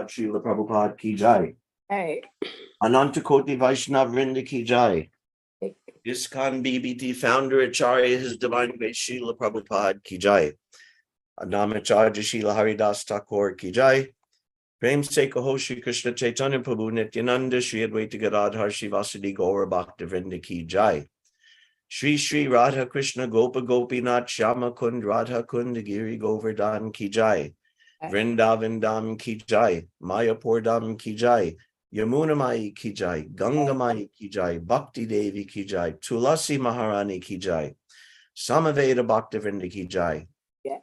Maharaj Srila Prabhupada ki jai. Hey. Ananta Koti Vaishnav Vrinda ki jai. ISKCON BBT founder Acharya His Divine Grace Srila Prabhupada ki jai. Namacharya Srila Haridas Thakur ki jai. Prem Se Kaho Shri Krishna Chaitanya Prabhu Nityananda Shri Advaita Gadadhar Shivasadi Gaura Bhakta Vrinda ki jai. Shri Shri Radha Krishna Gopa Gopinath Shama Kund Radha Kund Giri Govardhan ki jai. Vrindavan Dham ki jai. Mayapur Dham ki jai. Yamuna Mai ki jai. Ganga Mai ki jai. Bhakti Devi ki jai. Tulasi Maharani ki jai. Samaveda Bhakta Vrinda ki jai. Yeah.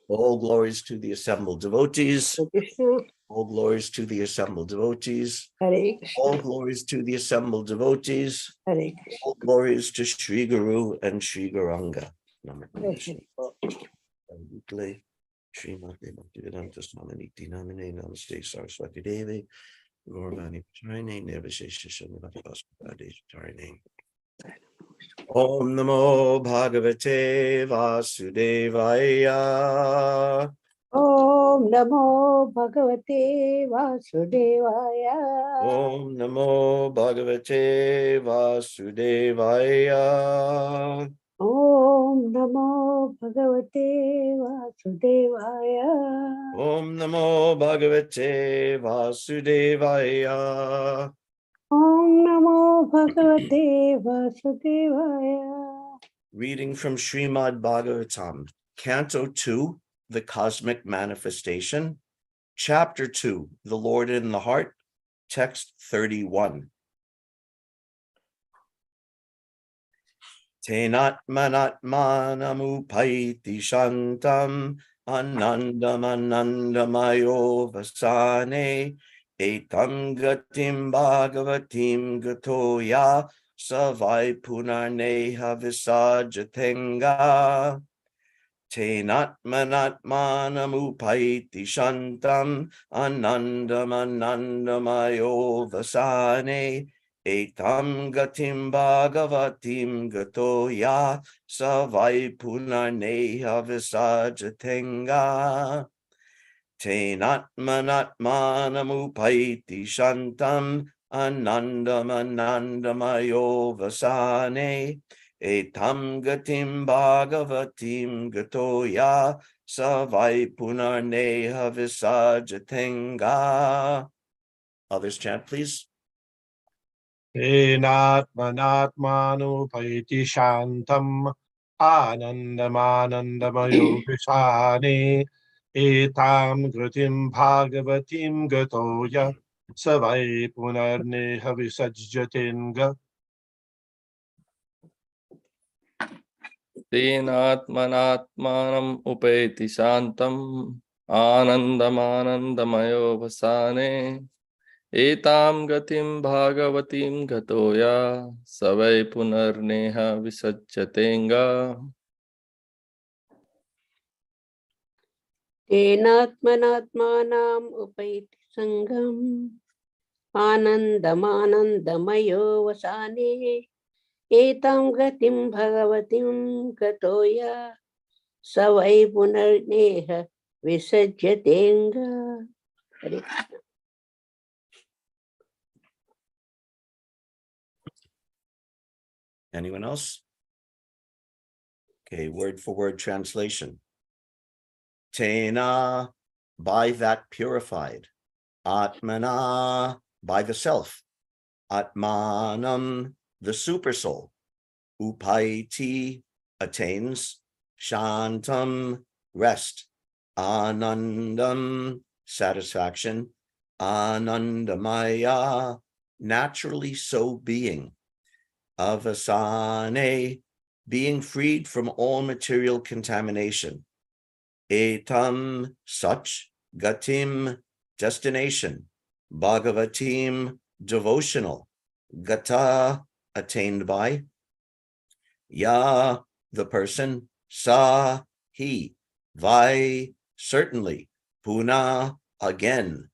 All glories to the assembled devotees. Krishna. All glories to the assembled devotees. Hare Krishna. All glories to the assembled devotees. Hare Krishna. All glories to Sri Guru and Sri Gauranga. Weekly. Sri Mate Bhaktivedanta Swami Namine Namaste Saraswati Devi. Gauravani Pacharine Nirvishesha Shanivati Vaspadadesh Tarine. Om Namo Bhagavate Vasudevaya. Om Namo Bhagavate Vasudevaya. Om Namo Bhagavate Vasudevaya. Om Namo Bhagavate Vasudevaya. Om Namo Bhagavate Vasudevaya. Om Namo Bhagavate Vasudevaya. Reading from Srimad Bhagavatam, Canto 2, The Cosmic Manifestation, Chapter 2, The Lord in the Heart, Text 31. Tenatmanatmanamupaiti shantam anandamanandamayo vasane etam gatim bhagavatim gatoya savai punarneha visajatenga. Tenatmanatmanamupaiti shantam anandamanandamayo vasane etam gatim bhagavatim gatoya savai punarneha visajatenga. Tenatmanatmanamupaiti shantam anandamanandamayo vasane etam gatim bhagavatim gatoya savai punarneha visajatenga. Others chant, please. Enatmanatmanupaiti shantam anandamanandamayo visane etam kritim bhagavatim gatoya savai punarneha visajjatenga. Tenatmanatmanam upeti shantam anandamayo vasane etam gatim bhagavatim gatoya savai punarneha visajjatenga. Tenatmanatmanam upaiti sangam anandamayo vasane etam gatim bhagavatim gatoya savai punarneha visajjatenga. Hare Krishna. Anyone else? Okay, word for word translation. Tena, by that purified. Atmana, by the self. Atmanam, the super soul. Upaiti, attains. Shantam, rest. Anandam, satisfaction. Anandamaya, naturally so being. Avasane, being freed from all material contamination. Etam, such. Gatim, destination. Bhagavatim, devotional. Gata, attained by. Ya, the person. Sa, he. Vai, certainly. Puna, again.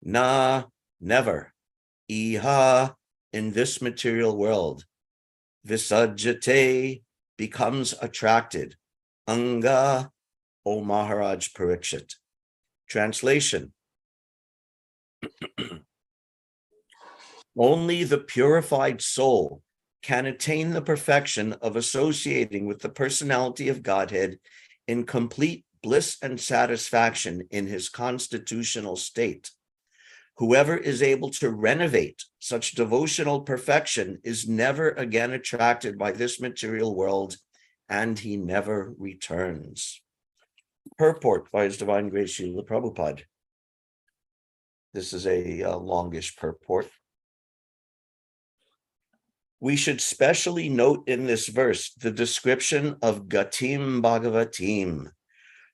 Na, never. Iha, in this material world. Visajjate, becomes attracted. Anga, O Maharaj Parikshit. Translation. Only the purified soul can attain the perfection of associating with the personality of Godhead in complete bliss and satisfaction in his constitutional state. Whoever is able to renovate such devotional perfection is never again attracted by this material world, and he never returns. Purport by His Divine Grace Srila Prabhupada. This is a longish purport. We should specially note in this verse the description of Gatim Bhagavatim,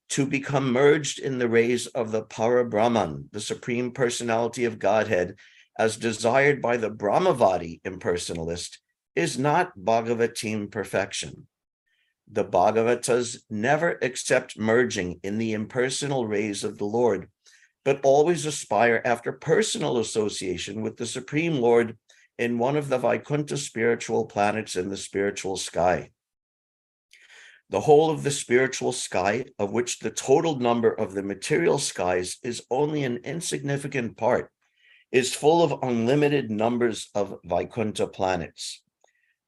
to become merged in the rays of the Parabrahman, the Supreme Personality of Godhead, as desired by the Brahmavadi impersonalist, is not Bhagavatim perfection. The Bhagavatas never accept merging in the impersonal rays of the Lord, but always aspire after personal association with the Supreme Lord in one of the Vaikuntha spiritual planets in the spiritual sky. The whole of the spiritual sky, of which the total number of the material skies is only an insignificant part, is full of unlimited numbers of Vaikuntha planets.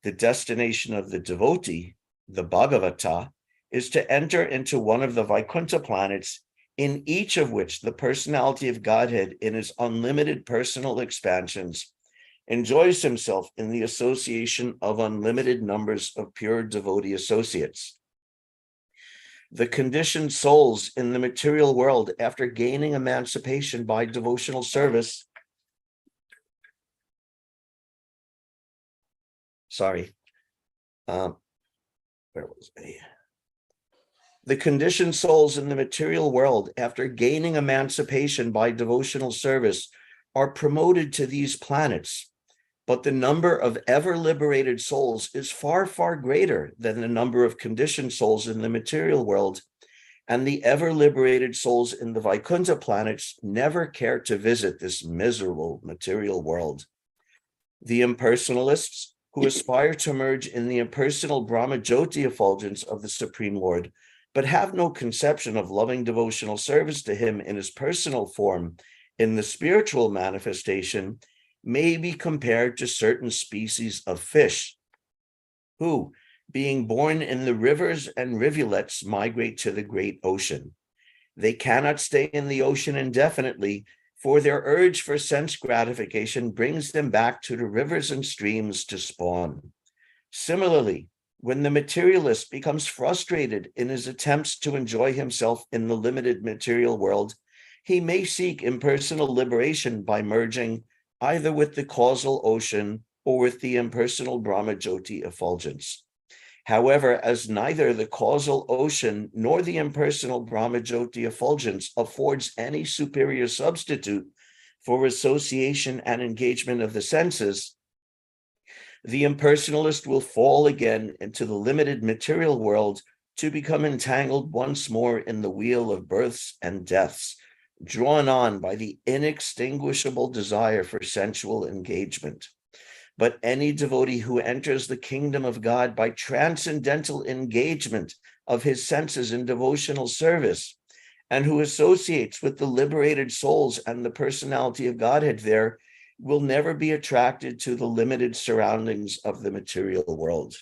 The destination of the devotee, the Bhagavata, is to enter into one of the Vaikuntha planets, in each of which the personality of Godhead in his unlimited personal expansions enjoys himself in the association of unlimited numbers of pure devotee associates. The conditioned souls in the material world, after gaining emancipation by devotional service, The conditioned souls in the material world, after gaining emancipation by devotional service, are promoted to these planets, but the number of ever liberated souls is far, far greater than the number of conditioned souls in the material world, and the ever liberated souls in the Vaikuntha planets never care to visit this miserable material world. The impersonalists, who aspire to merge in the impersonal Brahma Jyoti effulgence of the Supreme Lord, but have no conception of loving devotional service to him in his personal form, in the spiritual manifestation, may be compared to certain species of fish, who, being born in the rivers and rivulets, migrate to the great ocean. They cannot stay in the ocean indefinitely, for their urge for sense gratification brings them back to the rivers and streams to spawn. Similarly, when the materialist becomes frustrated in his attempts to enjoy himself in the limited material world, he may seek impersonal liberation by merging either with the causal ocean or with the impersonal Brahma Jyoti effulgence. However, as neither the causal ocean nor the impersonal Brahma Jyoti effulgence affords any superior substitute for association and engagement of the senses, the impersonalist will fall again into the limited material world to become entangled once more in the wheel of births and deaths, drawn on by the inextinguishable desire for sensual engagement. But any devotee who enters the kingdom of God by transcendental engagement of his senses in devotional service, and who associates with the liberated souls and the personality of Godhead there, will never be attracted to the limited surroundings of the material world.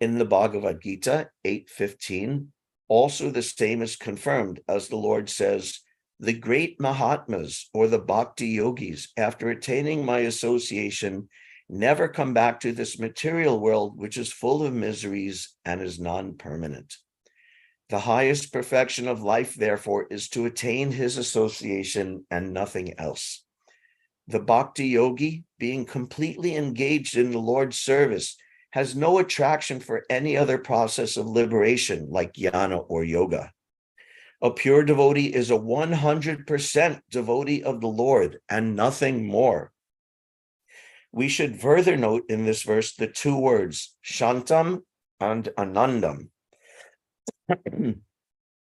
In the Bhagavad Gita 8:15, also the same is confirmed, as the Lord says, "The great Mahatmas, or the Bhakti yogis, after attaining my association, never come back to this material world, which is full of miseries and is non-permanent." The highest perfection of life, therefore, is to attain his association and nothing else. The Bhakti yogi, being completely engaged in the Lord's service, has no attraction for any other process of liberation like jnana or yoga. A pure devotee is a 100% devotee of the Lord and nothing more. We should further note in this verse the two words, Shantam and Anandam,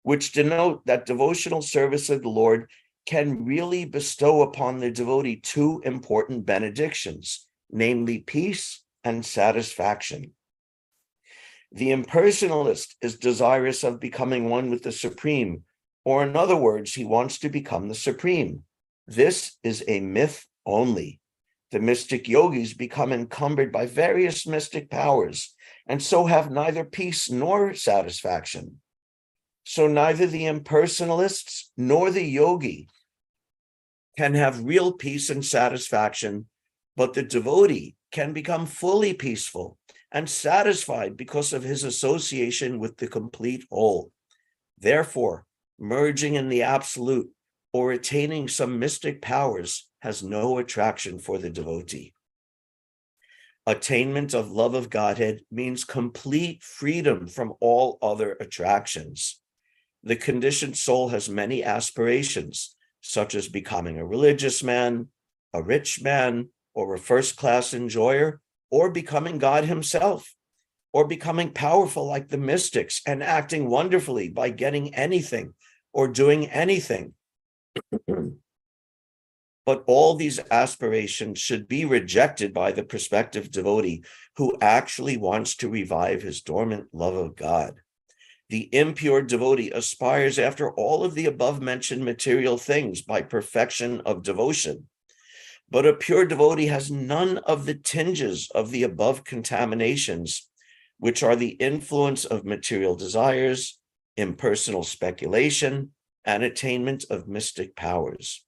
which denote that devotional service of the Lord can really bestow upon the devotee two important benedictions, namely peace and satisfaction. The impersonalist is desirous of becoming one with the Supreme, or in other words, he wants to become the Supreme. This is a myth only. The mystic yogis become encumbered by various mystic powers and so have neither peace nor satisfaction. So neither the impersonalists nor the yogi can have real peace and satisfaction, but the devotee can become fully peaceful and satisfied because of his association with the complete whole. Therefore, merging in the absolute or attaining some mystic powers has no attraction for the devotee. Attainment of love of Godhead means complete freedom from all other attractions. The conditioned soul has many aspirations, such as becoming a religious man, a rich man, or a first-class enjoyer, or becoming God himself, or becoming powerful like the mystics and acting wonderfully by getting anything or doing anything. But all these aspirations should be rejected by the prospective devotee who actually wants to revive his dormant love of God. The impure devotee aspires after all of the above-mentioned material things by perfection of devotion. But a pure devotee has none of the tinges of the above contaminations, which are the influence of material desires, impersonal speculation, and attainment of mystic powers.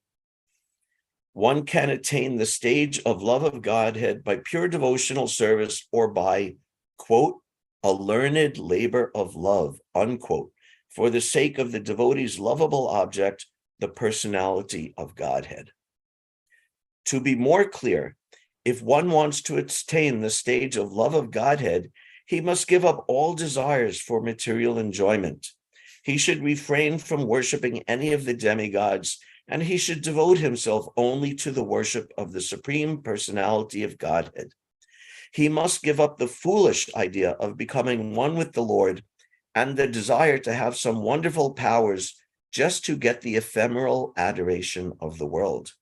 One can attain the stage of love of Godhead by pure devotional service or by, quote, a learned labor of love, unquote, for the sake of the devotee's lovable object, the personality of Godhead. To be more clear, if one wants to attain the stage of love of Godhead, he must give up all desires for material enjoyment. He should refrain from worshiping any of the demigods, and he should devote himself only to the worship of the Supreme Personality of Godhead. He must give up the foolish idea of becoming one with the Lord and the desire to have some wonderful powers just to get the ephemeral adoration of the world.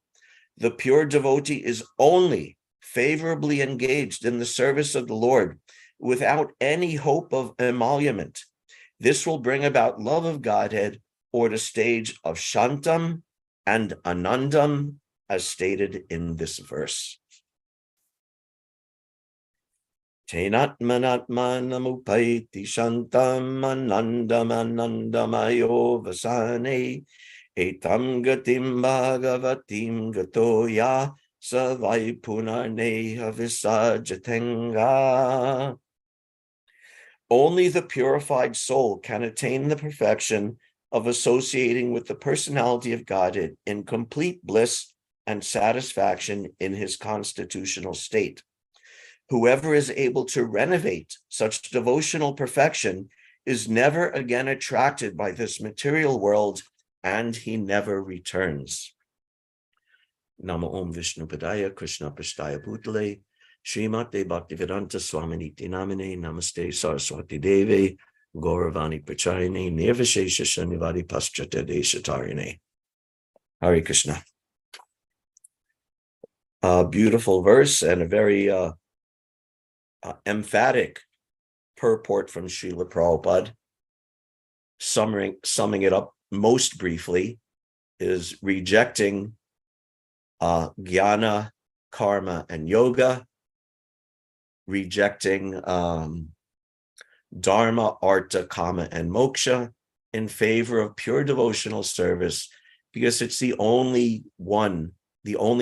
The pure devotee is only favorably engaged in the service of the Lord without any hope of emolument. This will bring about love of Godhead or the stage of Shantam and Anandam, as stated in this verse. Tenatmanatmanamupaiti Shantam Anandam Anandamayo Vasane Etam Gatim Bhagavatim Gatoya Savai Punarneha Visajatenga. Only the purified soul can attain the perfection of associating with the personality of Godhead in complete bliss and satisfaction in his constitutional state. Whoever is able to renovate such devotional perfection is never again attracted by this material world, and he never returns. Namo Om Vishnu Padaya Krishna Prasthaya Bhutale Srimate Bhaktivedanta Swaminiti Namine Namaste Saraswati Devi Gauravani Pracharine Nirvishesha Shanivadi Paschata Deshatarine. Hare Krishna. A beautiful verse and a very emphatic purport from Srila Prabhupada. Summing it up most briefly is rejecting jnana, karma, and yoga, rejecting dharma, artha, kama, and moksha in favor of pure devotional service, because it's the only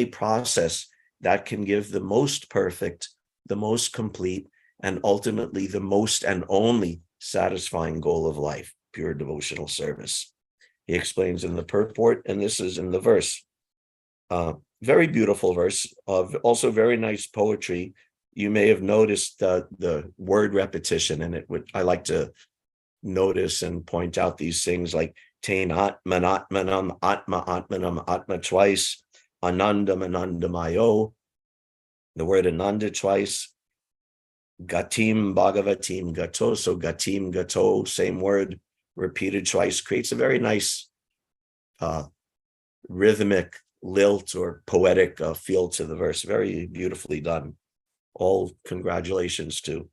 process that can give the most perfect, the most complete, and ultimately the most and only satisfying goal of life, pure devotional service. He explains in the purport, and this is in the verse. Very beautiful verse, also very nice poetry. You may have noticed the word repetition in it. I like to notice and point out these things like Tain Atman Atmanam, Atma Atmanam, Atma twice, Anandam Anandamayo, the word Ananda twice, Gatim Bhagavatim Gato, so Gatim Gato, same word repeated twice, creates a very nice rhythmic lilt or poetic feel to the verse. Very beautifully done. All congratulations to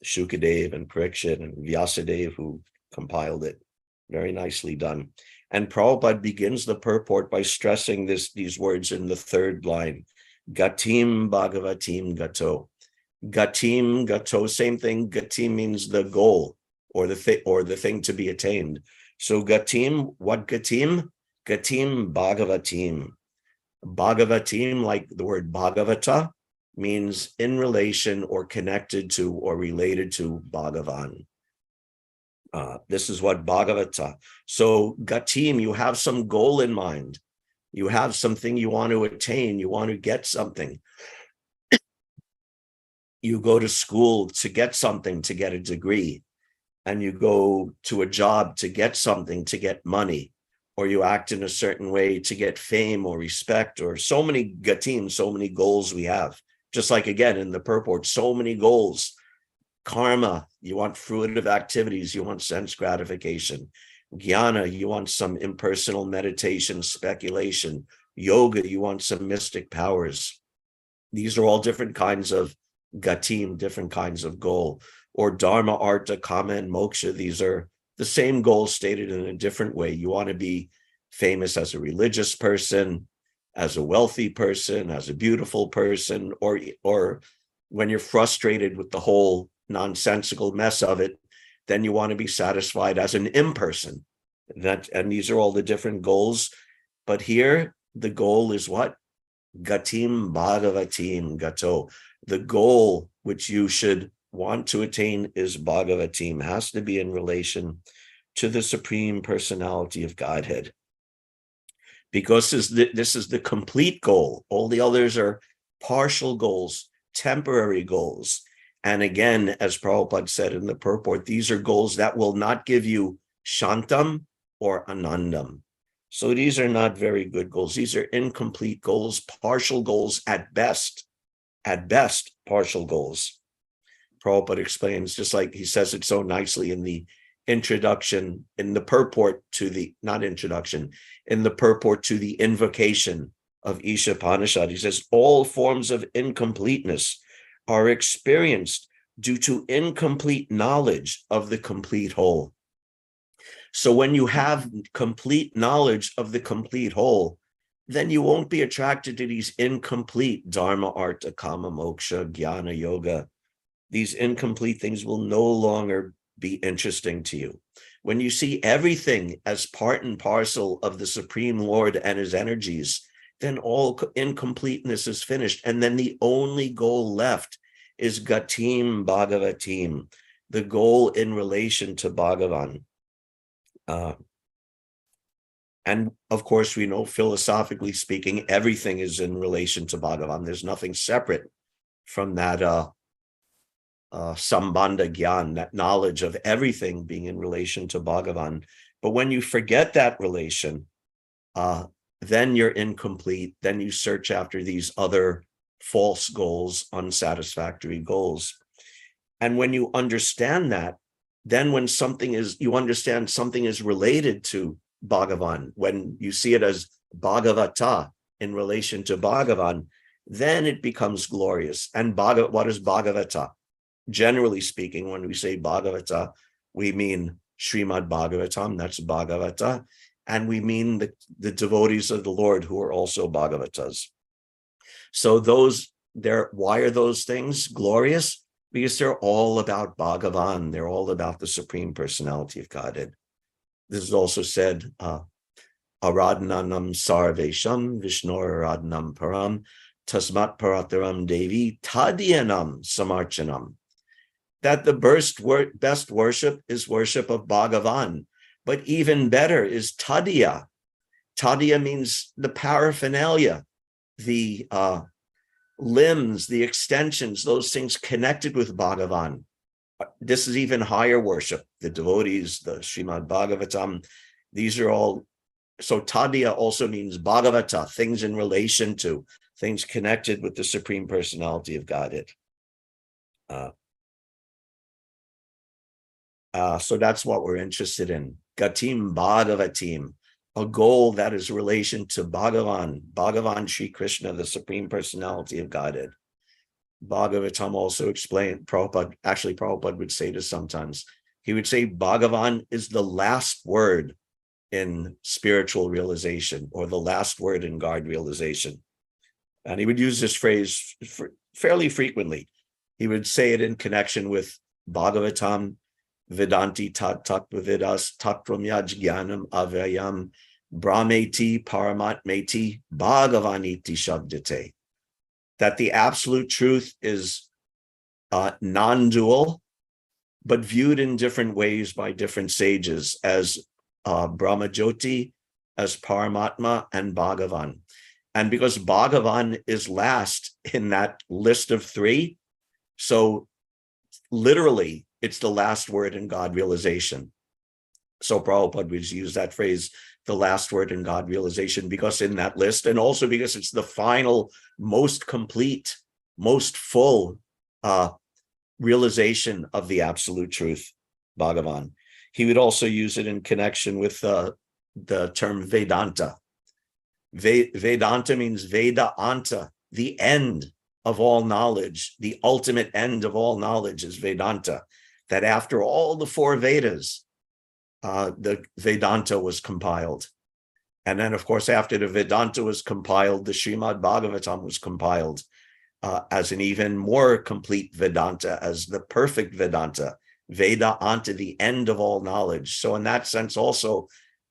Shukadev and Parikshit and Vyasadeva who compiled it. Very nicely done. And Prabhupada begins the purport by stressing these words in the third line. Gatim Bhagavatim Gato. Gatim, Gato, same thing. Gatim means the goal or the thing to be attained. So Gatim, what Gatim? Gatim Bhagavatim. Bhagavatim, like the word Bhagavata, means in relation or connected to or related to Bhagavan. This is what Bhagavata. So Gatim, you have some goal in mind. You have something you want to attain. You want to get something. You go to school to get something, to get a degree, and you go to a job to get something, to get money, or you act in a certain way to get fame or respect, or so many gatim, so many goals we have. Just like, again, in the purport, so many goals. Karma, you want fruitive activities, you want sense gratification. Jnana, you want some impersonal meditation, speculation. Yoga, you want some mystic powers. These are all different kinds of gatim, different kinds of goal. Or dharma, artha, kama, and moksha, these are the same goals stated in a different way. You want to be famous as a religious person, as a wealthy person, as a beautiful person, or when you're frustrated with the whole nonsensical mess of it, then you want to be satisfied as an imperson. And these are all the different goals. But here, the goal is what? Gatim Bhagavatim Gato. The goal which you should want to attain is Bhagavatim, has to be in relation to the Supreme Personality of Godhead. Because this is the complete goal. All the others are partial goals, temporary goals. And again, as Prabhupada said in the purport, these are goals that will not give you shantam or anandam. So these are not very good goals. These are incomplete goals, partial goals at best, partial goals. Prabhupada explains, just like he says it so nicely in the introduction, in the purport to the, not introduction, in the purport to the invocation of Ishopanishad. He says, all forms of incompleteness are experienced due to incomplete knowledge of the complete whole. So when you have complete knowledge of the complete whole, then you won't be attracted to these incomplete dharma, artha, kama, moksha, jnana, yoga. These incomplete things will no longer be interesting to you. When you see everything as part and parcel of the Supreme Lord and his energies, then all incompleteness is finished. And then the only goal left is Gatim Bhagavatim, the goal in relation to Bhagavan. And of course, we know, philosophically speaking, everything is in relation to Bhagavan. There's nothing separate from that sambandha gyan, that knowledge of everything being in relation to Bhagavan. But when you forget that relation, then you're incomplete. Then you search after these other false goals, unsatisfactory goals. And when you understand that, then when you understand something is related to Bhagavan, when you see it as Bhagavata in relation to Bhagavan, then it becomes glorious. And what is Bhagavata? Generally speaking, when we say Bhagavata, we mean Srimad Bhagavatam, that's Bhagavata, and we mean the devotees of the Lord who are also Bhagavatas. So why are those things glorious? Because they're all about Bhagavan. They're all about the Supreme Personality of Godhead. This is also said, Aradhanam Sarvesham Vishnor Aradhanam Param Tasmat Parataram Devi Tadyanam Samarchanam. That the best worship is worship of Bhagavan, but even better is Tadya. Tadya means the paraphernalia, the limbs, the extensions, those things connected with Bhagavan. This is even higher worship. The devotees, the Srimad Bhagavatam, these are all. So Tadya also means Bhagavata, things in relation to, things connected with the Supreme Personality of Godhead. So that's what we're interested in. Gatim Bhagavatim, a goal that is relation to Bhagavan Shri Krishna, the Supreme Personality of Godhead. Bhagavatam also explained, Prabhupada would say this sometimes. He would say Bhagavan is the last word in spiritual realization, or the last word in God realization. And he would use this phrase fairly frequently. He would say it in connection with Bhagavatam, Vedanti tat tattvavidas tattramyaj jnanam avyayam brahmeti paramatmeti bhagavaniti shabdate. That the absolute truth is non-dual, but viewed in different ways by different sages as Brahmajyoti, as Paramatma, and Bhagavan. And because Bhagavan is last in that list of three, so literally it's the last word in God realization. So Prabhupada would use that phrase, the last word in God realization, because in that list, and also because it's the final, most complete, most full realization of the absolute truth, Bhagavan. He would also use it in connection with the term Vedanta. Vedanta means Veda Anta, the end of all knowledge. The ultimate end of all knowledge is Vedanta. That after all the four Vedas, the Vedanta was compiled. And then, of course, after the Vedanta was compiled, the Srimad Bhagavatam was compiled as an even more complete Vedanta, as the perfect Vedanta, Veda Anta, the end of all knowledge. So in that sense, also,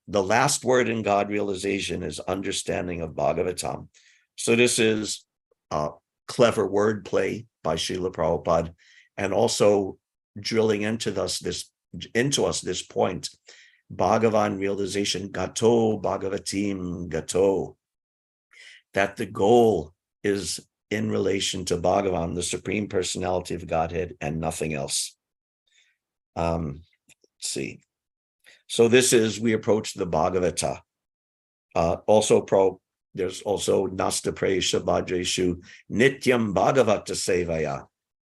the last word in God realization is understanding of Bhagavatam. So this is clever wordplay by Srila Prabhupada, and also drilling into us this point, Bhagavan realization, Gato Bhagavatim Gato, that the goal is in relation to Bhagavan, the Supreme Personality of Godhead, and nothing else. Let's see. So this is, we approach the Bhagavata. There's also Nasta Presha Bhadreshu Nityam Bhagavata Sevaya.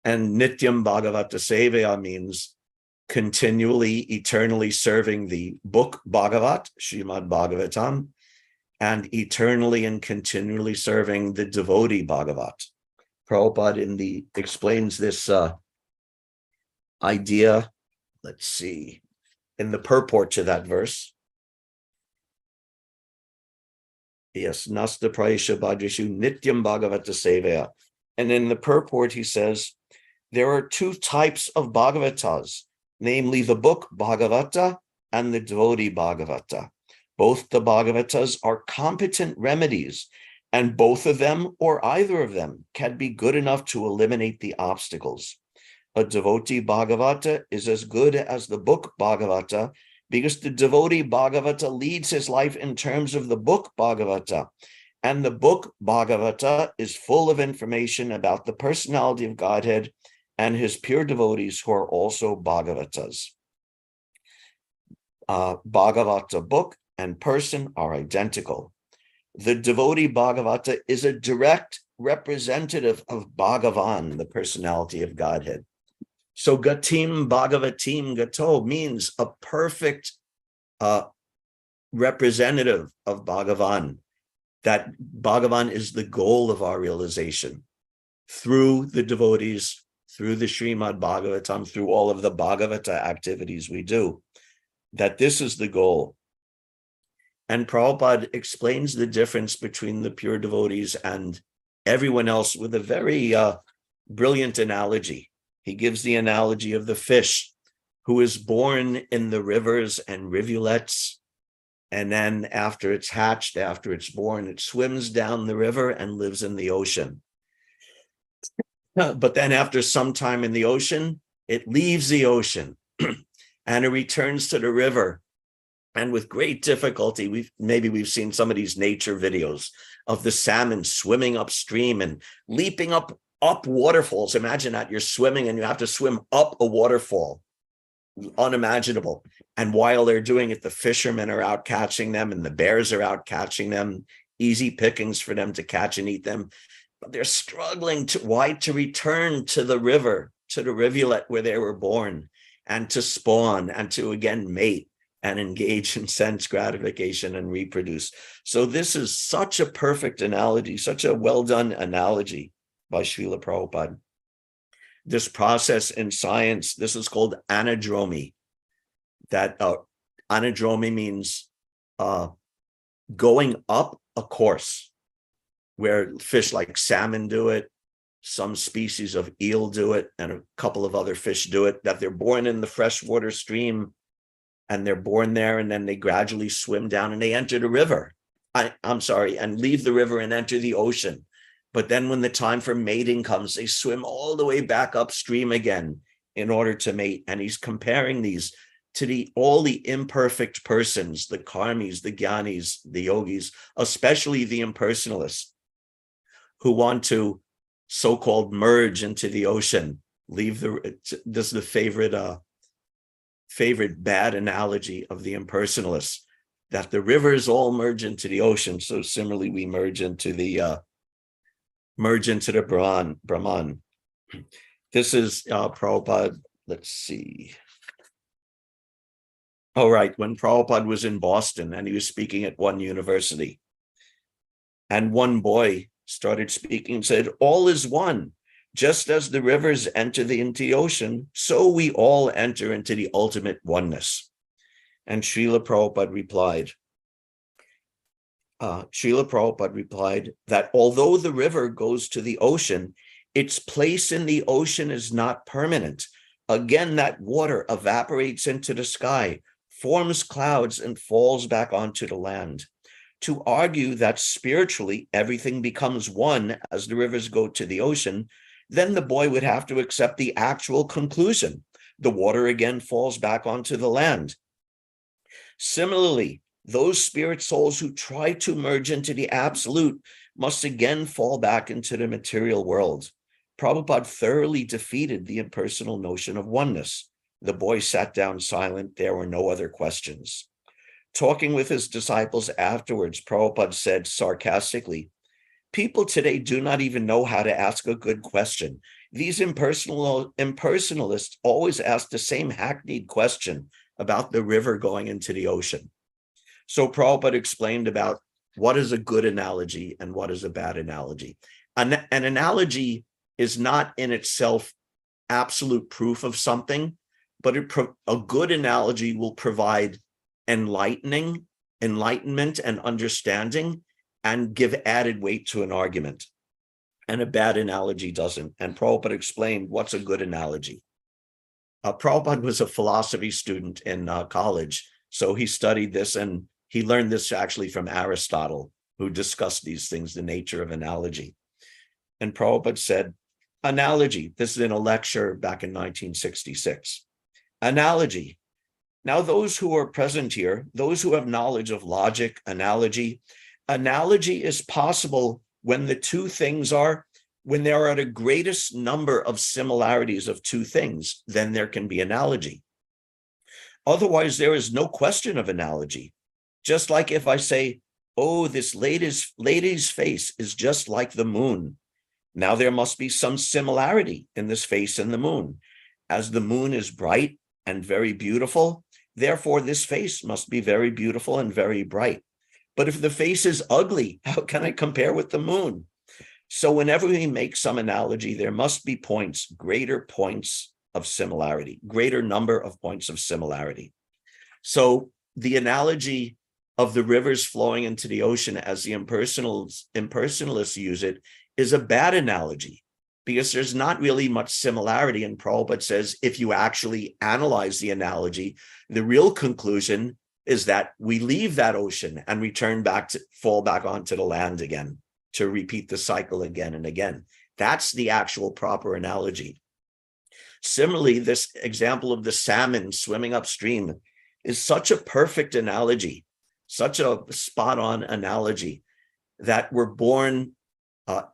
And Nityam Bhagavata Sevaya means continually, eternally serving the book Bhagavat, Srimad Bhagavatam, and eternally and continually serving the devotee Bhagavat. Prabhupada explains this idea, let's see, in the purport to that verse. Yes, Nasta Praisha Bhadreshu Nityam Bhagavata Sevaya. And in the purport, he says, there are two types of Bhagavatas, namely the book Bhagavata and the devotee Bhagavata. Both the Bhagavatas are competent remedies, and both of them, or either of them, can be good enough to eliminate the obstacles. A devotee Bhagavata is as good as the book Bhagavata, because the devotee Bhagavata leads his life in terms of the book Bhagavata, and the book Bhagavata is full of information about the personality of Godhead and his pure devotees who are also Bhagavatas. Bhagavata book and person are identical. The devotee Bhagavata is a direct representative of Bhagavan, the personality of Godhead. So Gatim Bhagavatim Gato means a perfect representative of Bhagavan, that Bhagavan is the goal of our realization through the devotees, through the Srimad Bhagavatam, through all of the Bhagavata activities we do, that this is the goal. And Prabhupada explains the difference between the pure devotees and everyone else with a very brilliant analogy. He gives the analogy of the fish who is born in the rivers and rivulets, and then after it's hatched, after it's born, it swims down the river and lives in the ocean. But then after some time in the ocean, it leaves the ocean and it returns to the river. And with great difficulty, we've seen some of these nature videos of the salmon swimming upstream and leaping up waterfalls. Imagine that you're swimming and you have to swim up a waterfall. Unimaginable. And while they're doing it, the fishermen are out catching them and the bears are out catching them. Easy pickings for them to catch and eat them. But they're struggling to return to the river, to the rivulet where they were born, and to spawn and to again mate and engage in sense gratification and reproduce. So this is such a perfect analogy, such a well-done analogy by Srila Prabhupada. This process in science, this is called anadromy. That anadromy means going up a course where fish like salmon do it, some species of eel do it, and a couple of other fish do it, that they're born in the freshwater stream and they're born there, and then they gradually swim down and they enter the river. And leave the river and enter the ocean. But then when the time for mating comes, they swim all the way back upstream again in order to mate. And he's comparing these to all the imperfect persons, the karmis, the gyanis, the yogis, especially the impersonalists, who want to so-called merge into the ocean. This is the favorite bad analogy of the impersonalists, that the rivers all merge into the ocean. So similarly, we merge into the Brahman. This is Prabhupada. Let's see. Oh, right. When Prabhupada was in Boston and he was speaking at one university, and one boy started speaking and said, all is one. Just as the rivers enter into the ocean, so we all enter into the ultimate oneness. And Srila Prabhupada replied that although the river goes to the ocean, its place in the ocean is not permanent. Again, that water evaporates into the sky, forms clouds, and falls back onto the land. To argue that spiritually everything becomes one as the rivers go to the ocean, then the boy would have to accept the actual conclusion. The water again falls back onto the land. Similarly, those spirit souls who try to merge into the absolute must again fall back into the material world. Prabhupada thoroughly defeated the impersonal notion of oneness. The boy sat down silent. There were no other questions. Talking with his disciples afterwards, Prabhupada said sarcastically, people today do not even know how to ask a good question. These impersonalists always ask the same hackneyed question about the river going into the ocean. So Prabhupada explained about what is a good analogy and what is a bad analogy. An analogy is not in itself absolute proof of something, but a good analogy will provide enlightenment and understanding and give added weight to an argument. And a bad analogy doesn't. And Prabhupada explained what's a good analogy. Prabhupada was a philosophy student in college, so he studied this, and he learned this actually from Aristotle, who discussed these things, the nature of analogy. And Prabhupada said, analogy, this is in a lecture back in 1966. Analogy. Now, those who are present here, those who have knowledge of logic, analogy is possible when the two things are, when there are the greatest number of similarities of two things, then there can be analogy. Otherwise, there is no question of analogy. Just like if I say, oh, this lady's face is just like the moon. Now there must be some similarity in this face and the moon. As the moon is bright and very beautiful, therefore this face must be very beautiful and very bright. But if the face is ugly, how can I compare with the moon? So whenever we make some analogy, there must be greater points of similarity, greater number of points of similarity. So the analogy of the rivers flowing into the ocean as the impersonalists use it is a bad analogy, because there's not really much similarity. And Prabhupada says, if you actually analyze the analogy, the real conclusion is that we leave that ocean and return back to fall back onto the land again, to repeat the cycle again and again. That's the actual proper analogy. Similarly, this example of the salmon swimming upstream is such a perfect analogy, such a spot-on analogy, that we're born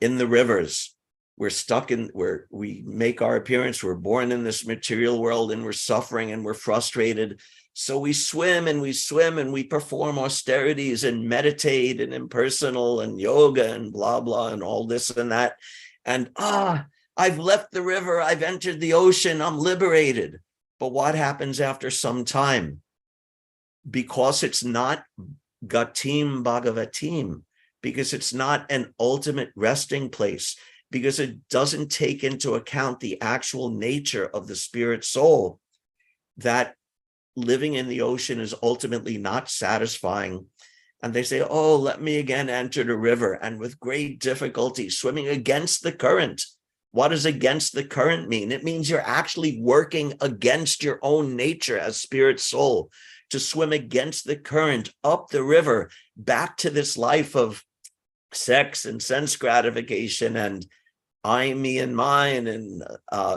in the rivers. We're stuck in where we make our appearance. We're born in this material world, and we're suffering and we're frustrated. So we swim and we perform austerities and meditate and impersonal and yoga and blah, blah, and all this and that. And I've left the river. I've entered the ocean. I'm liberated. But what happens after some time? Because it's not gatim bhagavatim, because it's not an ultimate resting place, because it doesn't take into account the actual nature of the spirit soul, that living in the ocean is ultimately not satisfying, And they say, oh, let me again enter the river. And with great difficulty, swimming against the current. What does against the current mean? It means you're actually working against your own nature as spirit soul to swim against the current up the river back to this life of sex and sense gratification and I, me, and mine, and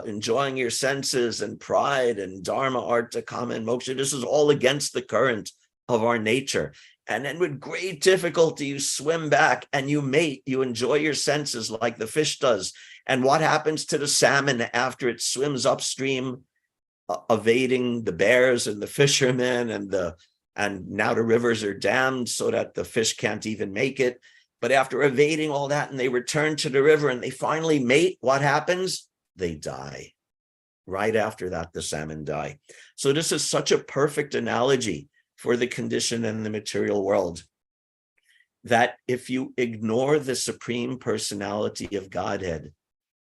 enjoying your senses and pride and dharma, artha, kama, and moksha. This is all against the current of our nature. And then with great difficulty, you swim back and you mate, you enjoy your senses like the fish does. And what happens to the salmon after it swims upstream, evading the bears and the fishermen, and now the rivers are dammed so that the fish can't even make it. But after evading all that and they return to the river and they finally mate, what happens? They die. Right after that, the salmon die. So this is such a perfect analogy for the condition in the material world, that if you ignore the supreme personality of Godhead,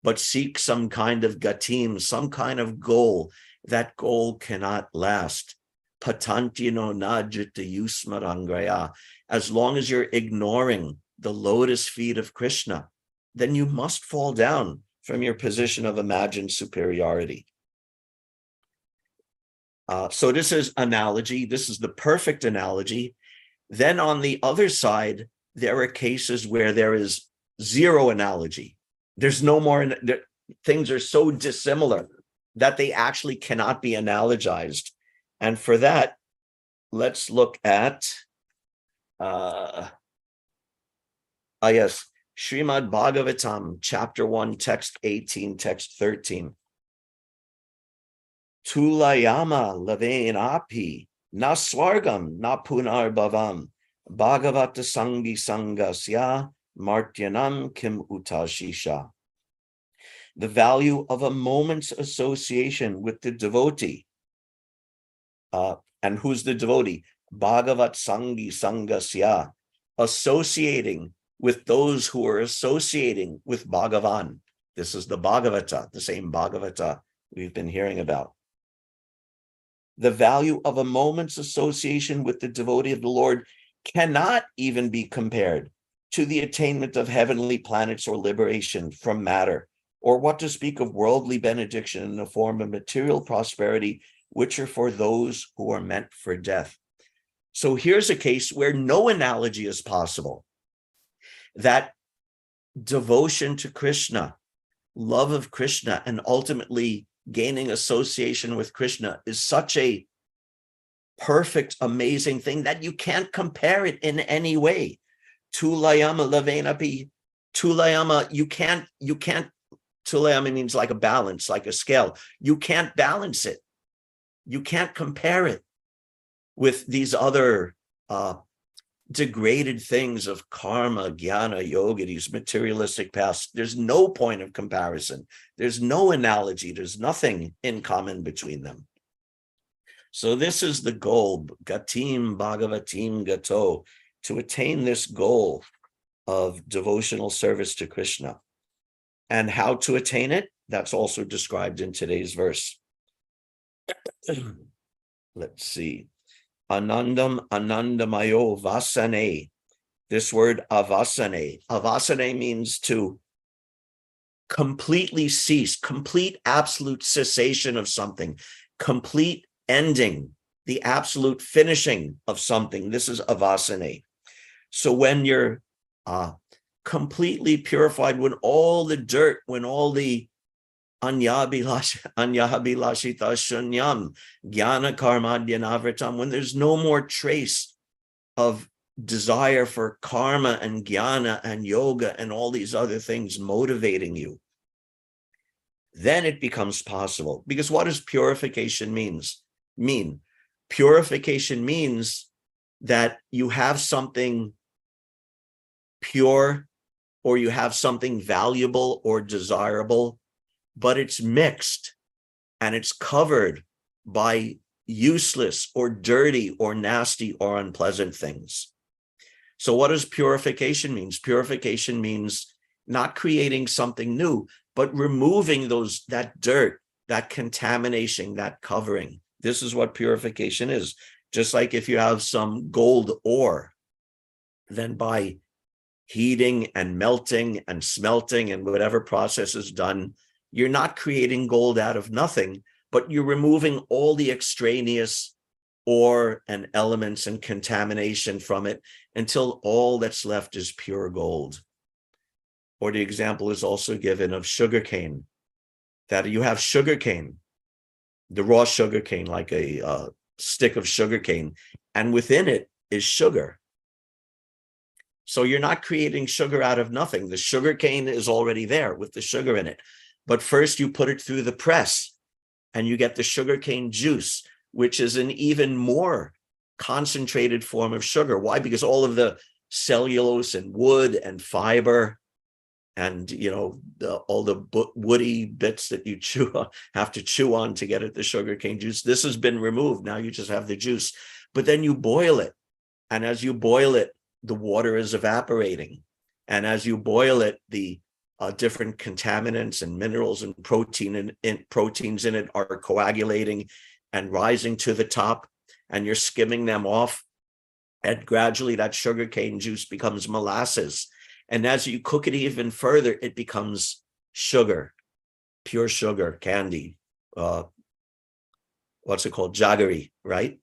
but seek some kind of gatim, some kind of goal, that goal cannot last. Patantino najita yusmarangraya. As long as you're ignoring the lotus feet of Krishna, then you must fall down from your position of imagined superiority. So this is analogy. This is the perfect analogy. Then on the other side, there are cases where there is zero analogy. There's no more, things are so dissimilar that they actually cannot be analogized. And for that, let's look at, yes, Srimad Bhagavatam, chapter 1, text 18, text 13. Tulayama lavenapi na swargam na punar bhavam bhagavata sangi sangasya martyanam kim utashisha. The value of a moment's association with the devotee. And who's the devotee? Bhagavat sangi sangasya. Associating with those who are associating with Bhagavan. This is the Bhagavata, the same Bhagavata we've been hearing about. The value of a moment's association with the devotee of the Lord cannot even be compared to the attainment of heavenly planets or liberation from matter, or what to speak of worldly benediction in the form of material prosperity, which are for those who are meant for death. So here's a case where no analogy is possible. That devotion to Krishna, love of Krishna, and ultimately gaining association with Krishna is such a perfect, amazing thing that you can't compare it in any way. Tulayama lavenapi, tulayama, you can't, tulayama means like a balance, like a scale. You can't balance it. You can't compare it with these other degraded things of karma, jnana, yoga, these materialistic paths. There's no point of comparison. There's no analogy. There's nothing in common between them. So this is the goal, gatim bhagavatim gato, to attain this goal of devotional service to Krishna. And how to attain it? That's also described in today's verse. Let's see. Anandam anandamayo vasane. This word avasane. Avasane means to completely cease, complete absolute cessation of something, complete ending, the absolute finishing of something. This is avasane. So when you're completely purified, when all the dirt, when all the anyahabilashita shunyam, jnana karmadyanavritam, when there's no more trace of desire for karma and jnana and yoga and all these other things motivating you, then it becomes possible. Because what does purification mean? Purification means that you have something pure, or you have something valuable or desirable, but it's mixed and it's covered by useless or dirty or nasty or unpleasant things. So what does purification mean? Purification means not creating something new, but removing that dirt, that contamination, that covering. This is what purification is. Just like if you have some gold ore then by heating and melting and smelting and whatever process is done, you're not creating gold out of nothing, but you're removing all the extraneous ore and elements and contamination from it until all that's left is pure gold. Or the example is also given of sugarcane, that you have sugarcane, the raw sugarcane, like a stick of sugarcane, and within it is sugar. So you're not creating sugar out of nothing. The sugarcane is already there with the sugar in it. But first you put it through the press and you get the sugarcane juice, which is an even more concentrated form of sugar. Why? Because all of the cellulose and wood and fiber and, you know, all the woody bits that you have to chew on to get at the sugarcane juice, this has been removed. Now you just have the juice. But then you boil it. And as you boil it, the water is evaporating. And as you boil it, the different contaminants and minerals and proteins in it are coagulating and rising to the top, and you're skimming them off. And gradually that sugarcane juice becomes molasses. And as you cook it even further, it becomes sugar, pure sugar, candy. What's it called? Jaggery, right?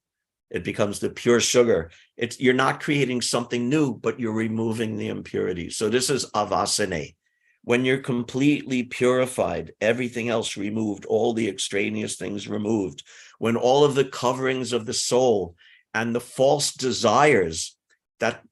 It becomes the pure sugar. You're not creating something new, but you're removing the impurities. So this is avasane. When you're completely purified, everything else removed, all the extraneous things removed, when all of the coverings of the soul and the false desires that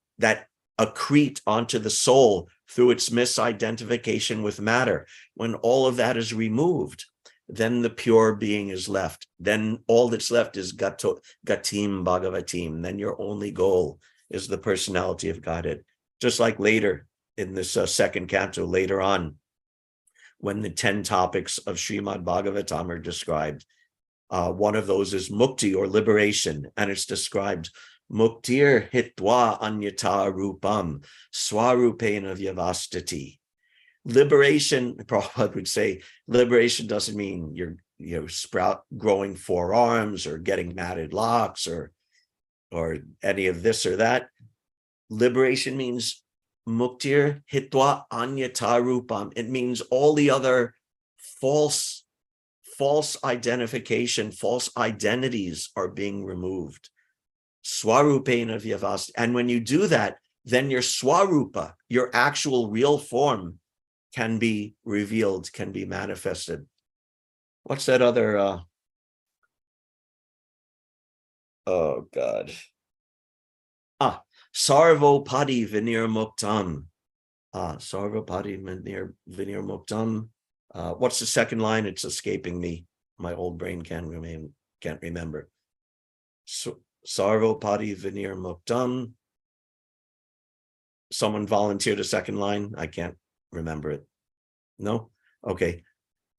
accrete onto the soul through its misidentification with matter, when all of that is removed, then the pure being is left. Then all that's left is gatim bhagavatim. Then your only goal is the personality of Godhead. Just like later in this second canto, later on, when the 10 topics of Srimad Bhagavatam are described, one of those is mukti, or liberation, and it's described, muktir hitva anyata rupam swarupena vyavastati. Liberation, Prabhupada would say, liberation doesn't mean you're growing forearms or getting matted locks or any of this or that. Liberation means muktir hitva anyata rupam. It means all the other false identification, false identities are being removed. Swarupena vyavastati. And when you do that, then your swarupa, your actual real form, can be revealed, can be manifested. What's that other, oh God. Sarvopadi vinir muktam. Sarvopadi vinir muktam. What's the second line? It's escaping me. My old brain can't remember. Sarvopadi vinir muktam. Someone volunteered a second line. I can't remember it. No? Okay.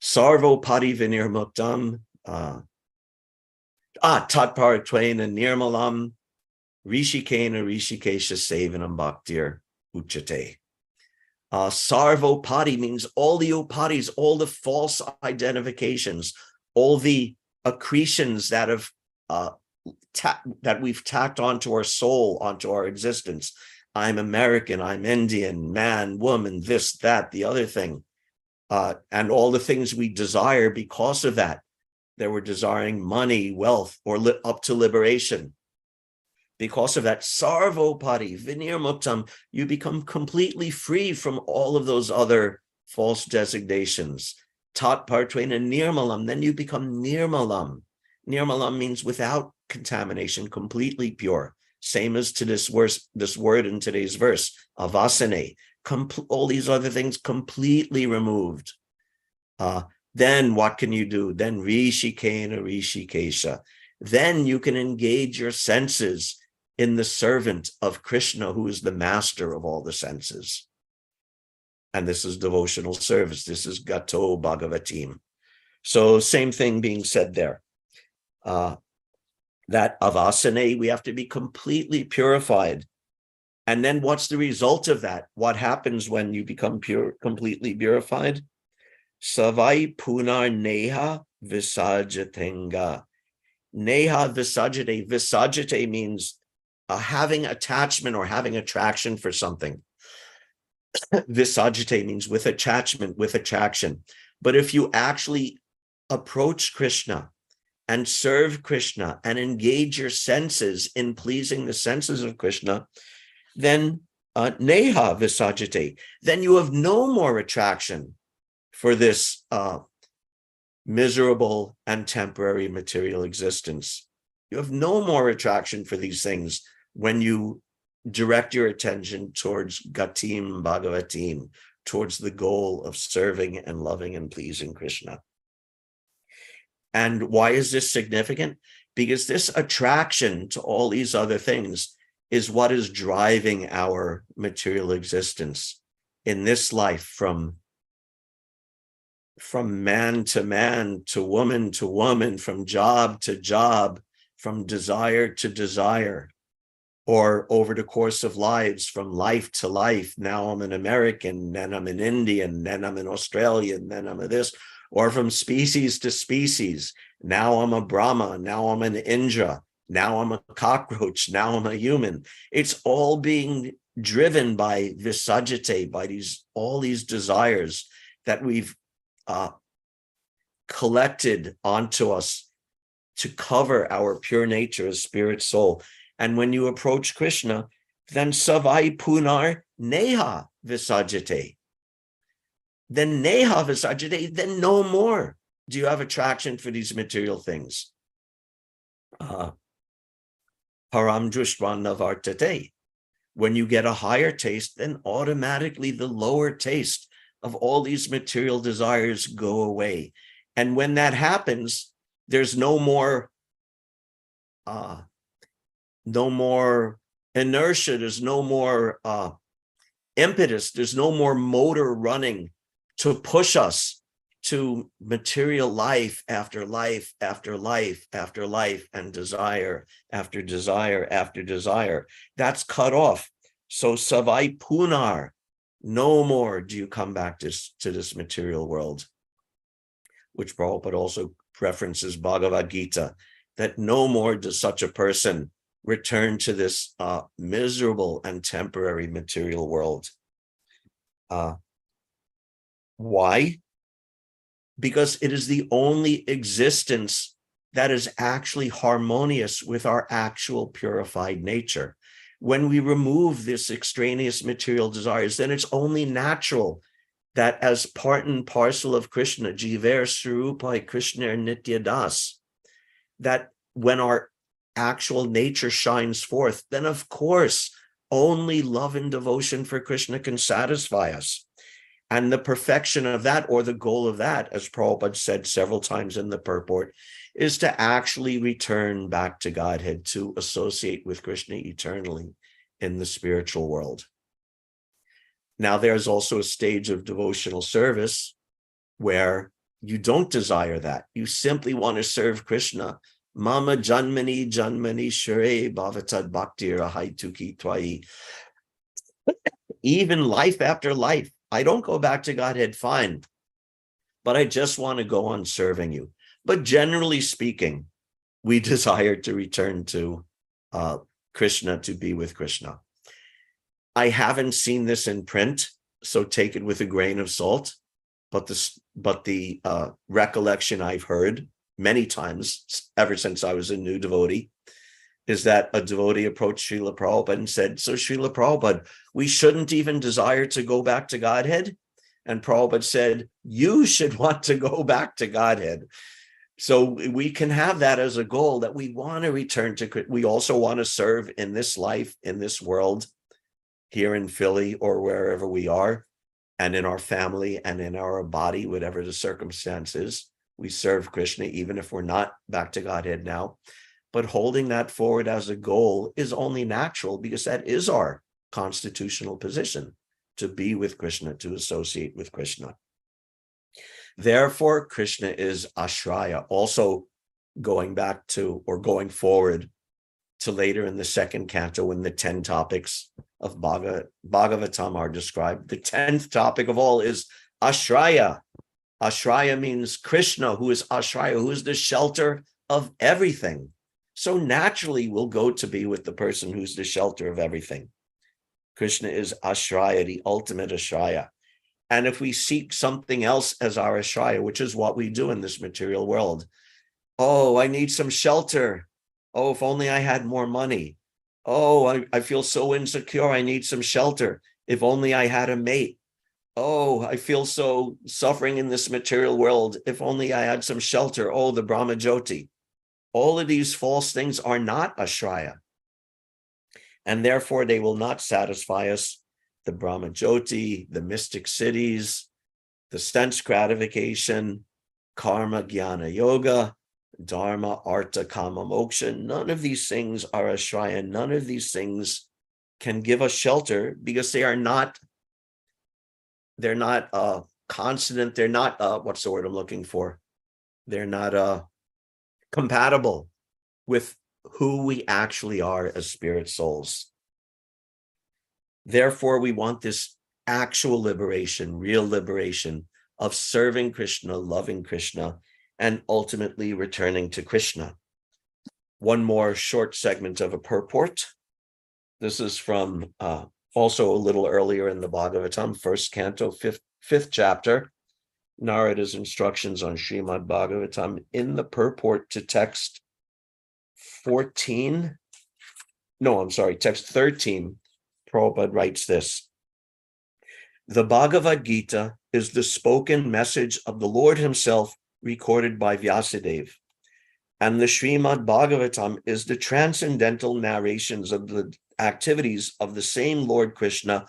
Sarvopadi vinir muktam. Tatparatvaina nirmalam. Rishikena rishikesha sevanam bhaktir uchate. Sarvopadi means all the upadis, all the false identifications, all the accretions that have that we've tacked onto our soul, onto our existence. I'm American, I'm Indian, man, woman, this, that, the other thing. And all the things we desire because of that. They were desiring money, wealth, or up to liberation. Because of that, sarvopadi, vinir muktam, you become completely free from all of those other false designations. Tat partvaina nirmalam, then you become nirmalam. Nirmalam means without contamination, completely pure. Same as to this word in today's verse, avasane. All these other things completely removed. Then what can you do? Then rishikena rishikesha. Then you can engage your senses in the servant of Krishna, who is the master of all the senses. And this is devotional service. This is Gato Bhagavatim. So same thing being said there. That avasane, we have to be completely purified. And then what's the result of that? What happens when you become pure, completely purified? Savai punar neha visajatenga. Neha visajate. Visajate means having attachment or having attraction for something. Visajite means with attachment, with attraction. But if you actually approach Krishna and serve Krishna and engage your senses in pleasing the senses of Krishna, then neha visajite, then you have no more attraction for this miserable and temporary material existence. You have no more attraction for these things when you direct your attention towards Gatim Bhagavatim, towards the goal of serving and loving and pleasing Krishna. And why is this significant? Because this attraction to all these other things is what is driving our material existence in this life, from man to man, to woman, from job to job, from desire to desire, or over the course of lives, from life to life. Now I'm an American, then I'm an Indian, then I'm an Australian, then I'm a this, or from species to species. Now I'm a Brahma, now I'm an Indra, now I'm a cockroach, now I'm a human. It's all being driven by visajite, by all these desires that we've collected onto us to cover our pure nature as spirit soul. And when you approach Krishna, then savai punar neha visajate. Then neha visajate, then no more do you have attraction for these material things. Param drushvan navartate. When you get a higher taste, then automatically the lower taste of all these material desires go away. And when that happens, there's no more inertia, there's no more impetus, there's no more motor running to push us to material life after life after life after life, and desire after desire after desire. That's cut off. So savai punar, no more do you come back to this material world, which Prabhupada also references Bhagavad Gita, that no more does such a person return to this miserable and temporary material world. Why? Because it is the only existence that is actually harmonious with our actual purified nature. When we remove this extraneous material desires, then it's only natural that as part and parcel of Krishna, Jiver Swarupai Krishna Nitya Das, that when our actual nature shines forth, then of course, only love and devotion for Krishna can satisfy us. And the perfection of that, or the goal of that, as Prabhupada said several times in the purport, is to actually return back to Godhead, to associate with Krishna eternally in the spiritual world. Now, there's also a stage of devotional service where you don't desire that. You simply want to serve Krishna. Mama janmani janmani shure bhavatad bhakti rahaituki twai. Even life after life, I don't go back to Godhead, fine, but I just want to go on serving you. But generally speaking, we desire to return to Krishna, to be with Krishna. I haven't seen this in print, so take it with a grain of salt. But the recollection I've heard many times ever since I was a new devotee is that a devotee approached Srila Prabhupada and said, "So Srila Prabhupada, we shouldn't even desire to go back to Godhead?" And Prabhupada said, "You should want to go back to Godhead." So we can have that as a goal, that we want to return to. We also want to serve in this life, in this world, here in Philly or wherever we are, and in our family and in our body, whatever the circumstances, we serve Krishna, even if we're not back to Godhead now. But holding that forward as a goal is only natural, because that is our constitutional position, to be with Krishna, to associate with Krishna. Therefore, Krishna is Ashraya. Also, going back to, or going forward to later in the second canto, when the 10 topics of Bhagavatam are described, the 10th topic of all is Ashraya. Ashraya means Krishna, who is Ashraya, who is the shelter of everything. So naturally, we'll go to be with the person who's the shelter of everything. Krishna is Ashraya, the ultimate Ashraya. And if we seek something else as our Ashraya, which is what we do in this material world, oh, I need some shelter. Oh, if only I had more money. Oh, I feel so insecure. I need some shelter. If only I had a mate. Oh, I feel so suffering in this material world. If only I had some shelter. Oh, the Brahma Jyoti. All of these false things are not Ashraya. And therefore, they will not satisfy us. The Brahma Jyoti, the mystic cities, the sense gratification, karma, jnana, yoga, dharma, artha, kama, moksha. None of these things are Ashraya. None of these things can give us shelter because they're not consonant. They're not, what's the word I'm looking for? They're not compatible with who we actually are as spirit souls. Therefore, we want this actual liberation, real liberation of serving Krishna, loving Krishna, and ultimately returning to Krishna. One more short segment of a purport. This is from also a little earlier in the Bhagavatam, first canto, fifth chapter, Narada's instructions on Srimad Bhagavatam. In the purport to text 13, Prabhupada writes this: the Bhagavad Gita is the spoken message of the Lord himself recorded by Vyasadeva, and the Srimad Bhagavatam is the transcendental narrations of the activities of the same Lord Krishna,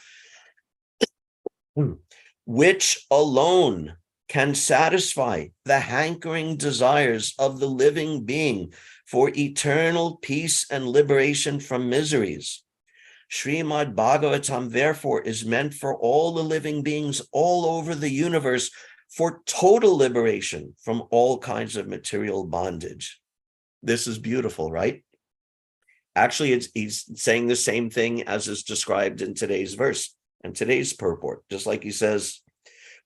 which alone can satisfy the hankering desires of the living being for eternal peace and liberation from miseries. Srimad Bhagavatam, therefore, is meant for all the living beings all over the universe for total liberation from all kinds of material bondage. This is beautiful, right? Actually, he's saying the same thing as is described in today's verse and today's purport, just like he says,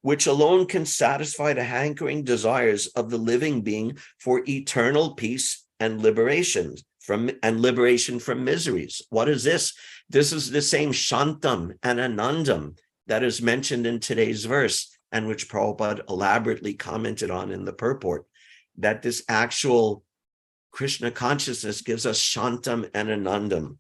which alone can satisfy the hankering desires of the living being for eternal peace and liberation from miseries. What is this? This is the same Shantam and Anandam that is mentioned in today's verse, and which Prabhupada elaborately commented on in the purport, that this actual Krishna consciousness gives us Shantam and Anandam.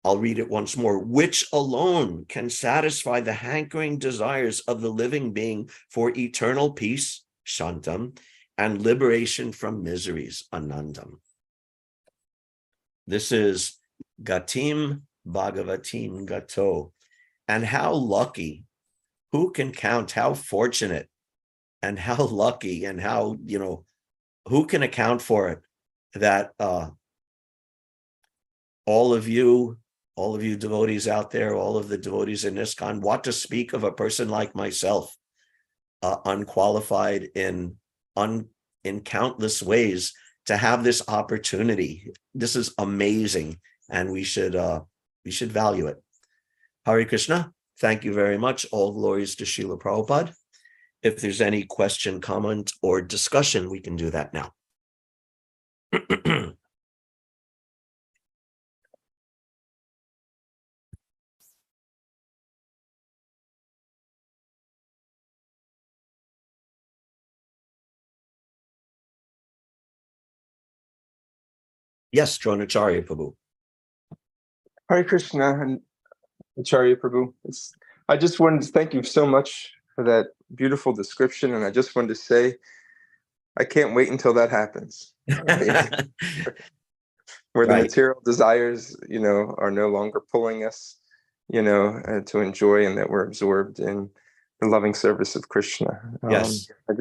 I'll read it once more. Which alone can satisfy the hankering desires of the living being for eternal peace, Shantam, and liberation from miseries, Anandam. This is Gatim Bhagavatim Gato. And how lucky, who can count how fortunate and how lucky and how, who can account for it that all of you devotees out there, all of the devotees in ISKCON, want to speak of a person like myself, unqualified in countless ways, to have this opportunity. This is amazing, and we should value it. Hare Krishna. Thank you very much. All glories to Srila Prabhupada. If there's any question, comment, or discussion, we can do that now. Yes, Dronacharya Prabhu. Hare Krishna and Acharya Prabhu. I just wanted to thank you so much for that beautiful description, and I just wanted to say I can't wait until that happens. Where the material desires, are no longer pulling us, to enjoy, and that we're absorbed in the loving service of Krishna. Yes. It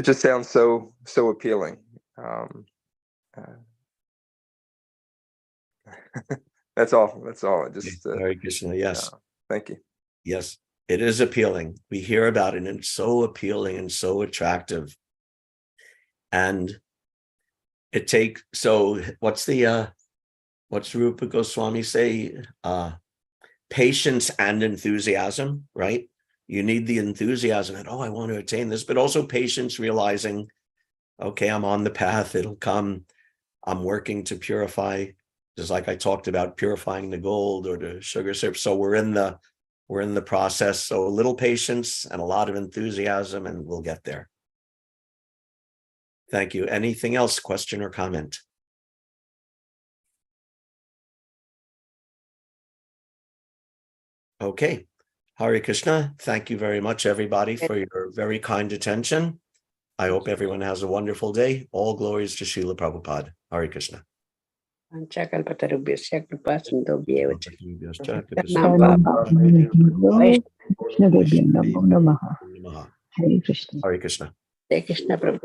just sounds so appealing. That's all. Just Hare Krishna. Yes. Thank you. Yes, it is appealing. We hear about it, and it's so appealing and so attractive. And it takes, so what's Rupa Goswami say? Patience and enthusiasm, right? You need the enthusiasm and, I want to attain this, but also patience, realizing okay, I'm on the path, it'll come. I'm working to purify, just like I talked about purifying the gold or the sugar syrup. So we're in the process. So a little patience and a lot of enthusiasm, and we'll get there. Thank you. Anything else, question or comment? Okay. Hare Krishna. Thank you very much, everybody, for your very kind attention. I hope everyone has a wonderful day. All glories to Srila Prabhupada. Hare Krishna. Panchakalpatarubhyasya kripa sindhubhyev cha. Krishna Hare Krishna. Jai Krishna Prabhu.